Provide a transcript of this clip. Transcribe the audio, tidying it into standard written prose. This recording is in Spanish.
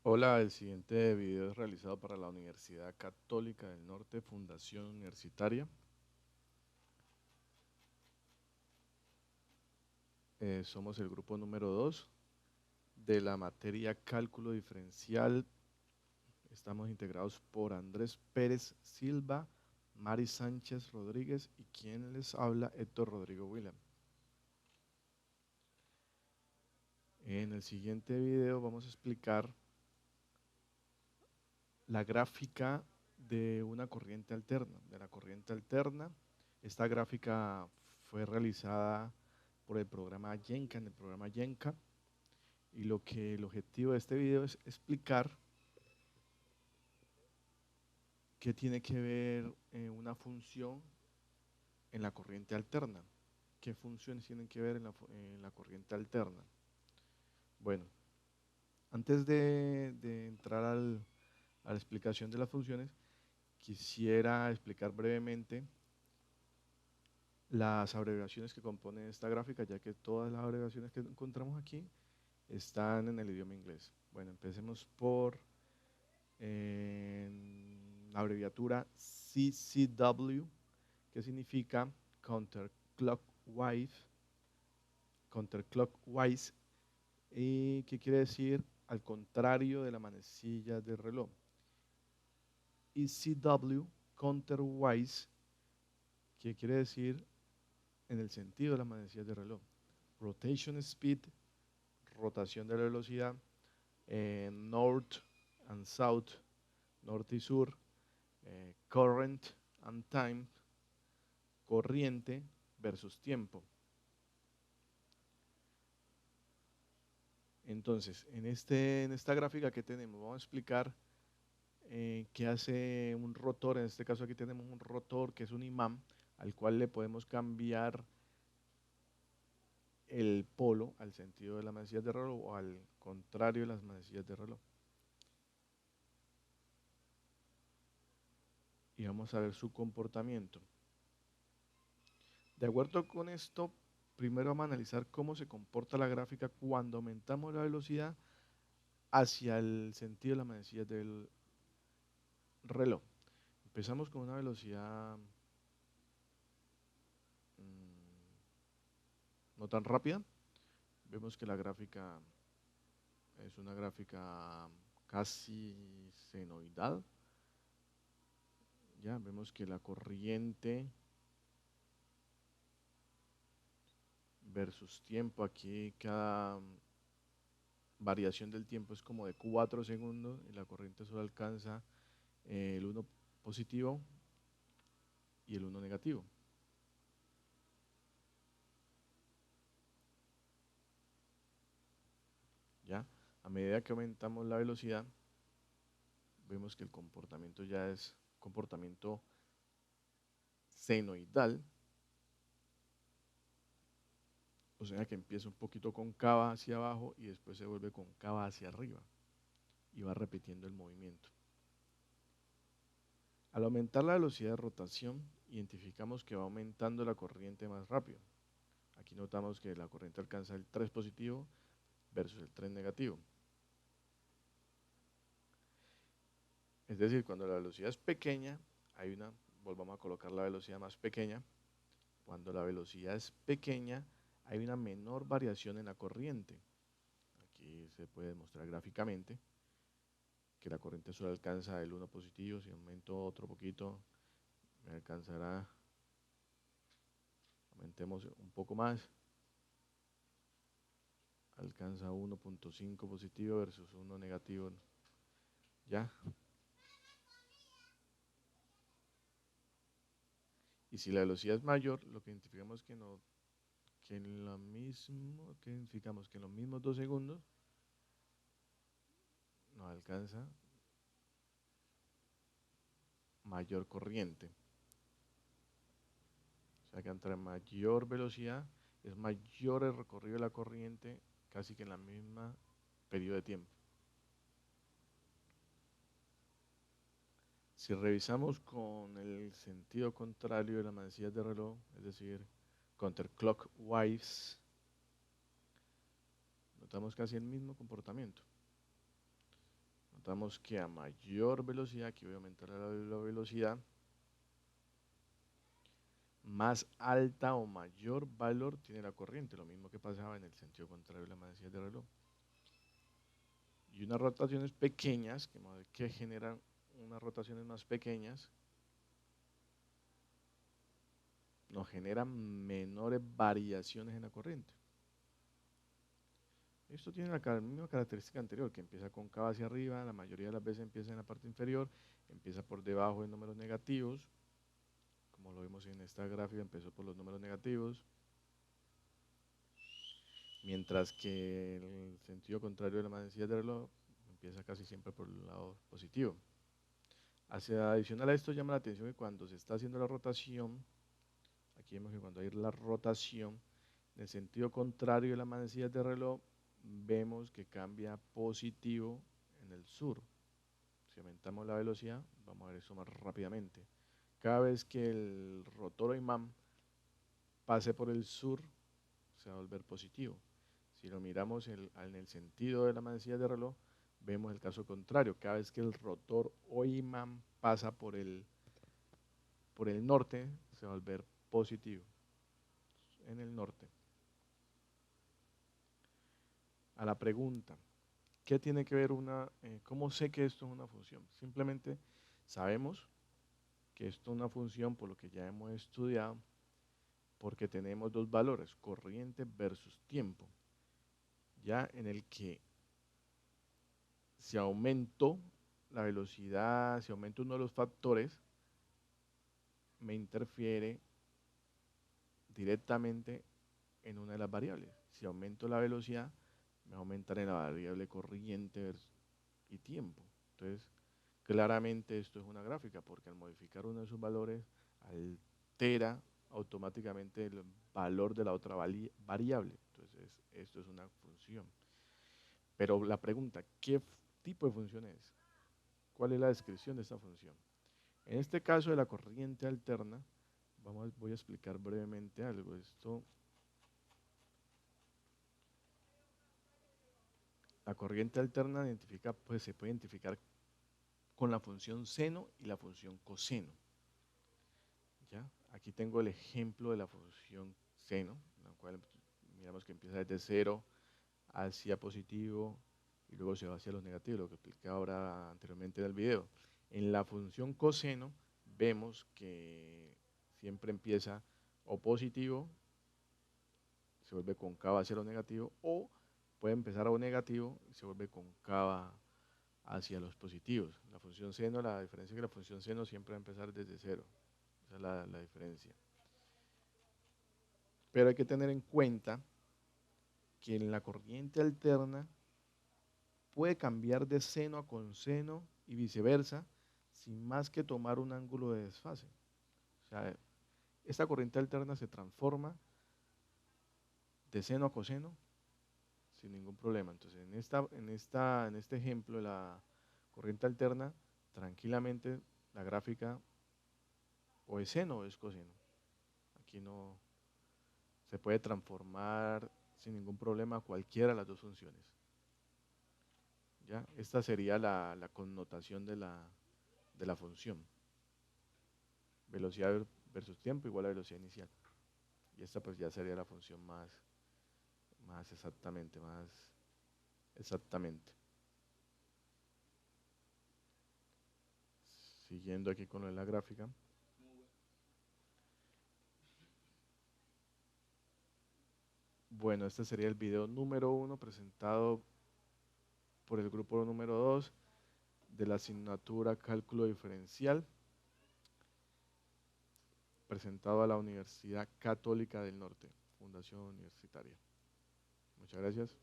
Hola, el siguiente video es realizado para la Universidad Católica del Norte, Fundación Universitaria. Somos el grupo número 2 de la materia Cálculo Diferencial. Estamos integrados por Andrés Pérez Silva, Mari Sánchez Rodríguez y quien les habla, Héctor Rodrigo William. En el siguiente video vamos a explicar la gráfica de una corriente alterna, de la corriente alterna. Esta gráfica fue realizada por el programa Yenka, en el programa Yenka, y el objetivo de este video es explicar qué tiene que ver una función en la corriente alterna, qué funciones tienen que ver en la corriente alterna. Bueno, antes de entrar a la explicación de las funciones, quisiera explicar brevemente las abreviaciones que componen esta gráfica, ya que todas las abreviaciones que encontramos aquí están en el idioma inglés. Bueno, empecemos por la abreviatura CCW, que significa counterclockwise, y que quiere decir al contrario de la manecilla del reloj. Y CW, counterwise, que quiere decir en el sentido de las manecillas de reloj. Rotation speed, rotación de la velocidad, north and south, norte y sur, current and time, corriente versus tiempo. Entonces, en esta gráfica que tenemos, vamos a explicar qué hace un rotor. En este caso aquí tenemos un rotor que es un imán al cual le podemos cambiar el polo al sentido de las manecillas de reloj o al contrario de las manecillas de reloj. Y vamos a ver su comportamiento. De acuerdo con esto, primero vamos a analizar cómo se comporta la gráfica cuando aumentamos la velocidad hacia el sentido de las manecillas del reloj. Empezamos con una velocidad no tan rápida. Vemos que la gráfica es una gráfica casi senoidal. Ya vemos que la corriente versus tiempo, aquí cada variación del tiempo es como de 4 segundos y la corriente solo alcanza el 1 positivo y el 1 negativo. ¿Ya? A medida que aumentamos la velocidad, vemos que el comportamiento ya es comportamiento senoidal, o sea que empieza un poquito concava hacia abajo y después se vuelve concava hacia arriba y va repitiendo el movimiento. Al aumentar la velocidad de rotación, identificamos que va aumentando la corriente más rápido. Aquí notamos que la corriente alcanza el 3 positivo versus el 3 negativo. Es decir, cuando la velocidad es pequeña, volvamos a colocar la velocidad más pequeña. Cuando la velocidad es pequeña, hay una menor variación en la corriente. Aquí se puede demostrar gráficamente que la corriente solo alcanza el 1 positivo. Si aumento otro poquito, me alcanzará, aumentemos un poco más, alcanza 1.5 positivo versus 1 negativo. ¿Ya? Y si la velocidad es mayor, lo que identificamos que en los mismos 2 segundos nos alcanza mayor corriente. O sea que entre mayor velocidad es mayor el recorrido de la corriente casi que en la misma periodo de tiempo. Si revisamos con el sentido contrario de las manecillas de reloj, es decir, counterclockwise, notamos casi el mismo comportamiento. notamos que a mayor velocidad, aquí voy a aumentar la velocidad, más alta o mayor valor tiene la corriente, lo mismo que pasaba en el sentido contrario de las manecillas de reloj. Y unas rotaciones pequeñas, que generan unas rotaciones más pequeñas, nos generan menores variaciones en la corriente. Esto tiene la misma característica anterior, que empieza cóncava hacia arriba, la mayoría de las veces empieza en la parte inferior, empieza por debajo de números negativos, como lo vimos en esta gráfica, empezó por los números negativos, mientras que el sentido contrario de la manecilla de reloj empieza casi siempre por el lado positivo. Adicional a esto llama la atención que cuando se está haciendo la rotación, aquí vemos que cuando hay la rotación, en el sentido contrario de la manecilla de reloj, vemos que cambia positivo en el sur. Si aumentamos la velocidad, vamos a ver eso más rápidamente. Cada vez que el rotor o imán pase por el sur, se va a volver positivo. Si lo miramos en el sentido de la manecilla de reloj, vemos el caso contrario. Cada vez que el rotor o imán pasa por el norte, se va a volver positivo en el norte. A la pregunta, ¿qué tiene que ver cómo sé que esto es una función? Simplemente sabemos que esto es una función por lo que ya hemos estudiado, porque tenemos dos valores, corriente versus tiempo, ya en el que si aumento la velocidad, si aumento uno de los factores, me interfiere directamente en una de las variables. Si aumento la velocidad, me va a aumentar en la variable corriente y tiempo. Entonces, claramente esto es una gráfica, porque al modificar uno de sus valores, altera automáticamente el valor de la otra variable. Entonces, esto es una función. Pero la pregunta, ¿qué tipo de función es? ¿Cuál es la descripción de esta función? En este caso de la corriente alterna, voy a explicar brevemente algo. La corriente alterna se puede identificar con la función seno y la función coseno. ¿Ya? Aquí tengo el ejemplo de la función seno, la cual miramos que empieza desde 0 hacia positivo y luego se va hacia los negativos, lo que expliqué ahora anteriormente en el video. En la función coseno vemos que siempre empieza o positivo, se vuelve cóncava hacia lo negativo, o puede empezar a lo negativo y se vuelve cóncava hacia los positivos. La función seno, la diferencia es que la función seno siempre va a empezar desde 0. Esa es la diferencia. Pero hay que tener en cuenta que en la corriente alterna puede cambiar de seno a coseno y viceversa, sin más que tomar un ángulo de desfase. O sea, esta corriente alterna se transforma de seno a coseno sin ningún problema. Entonces, en este ejemplo de la corriente alterna, tranquilamente la gráfica o es seno o es coseno. Aquí no se puede transformar sin ningún problema cualquiera de las dos funciones. ¿Ya? Esta sería la connotación de la función. Velocidad versus tiempo igual a velocidad inicial. Y esta pues ya sería la función más exactamente. Siguiendo aquí con lo de la gráfica. Bueno, este sería el video número 1 presentado por el grupo número 2 de la asignatura Cálculo Diferencial, presentado a la Universidad Católica del Norte, Fundación Universitaria. Muchas gracias.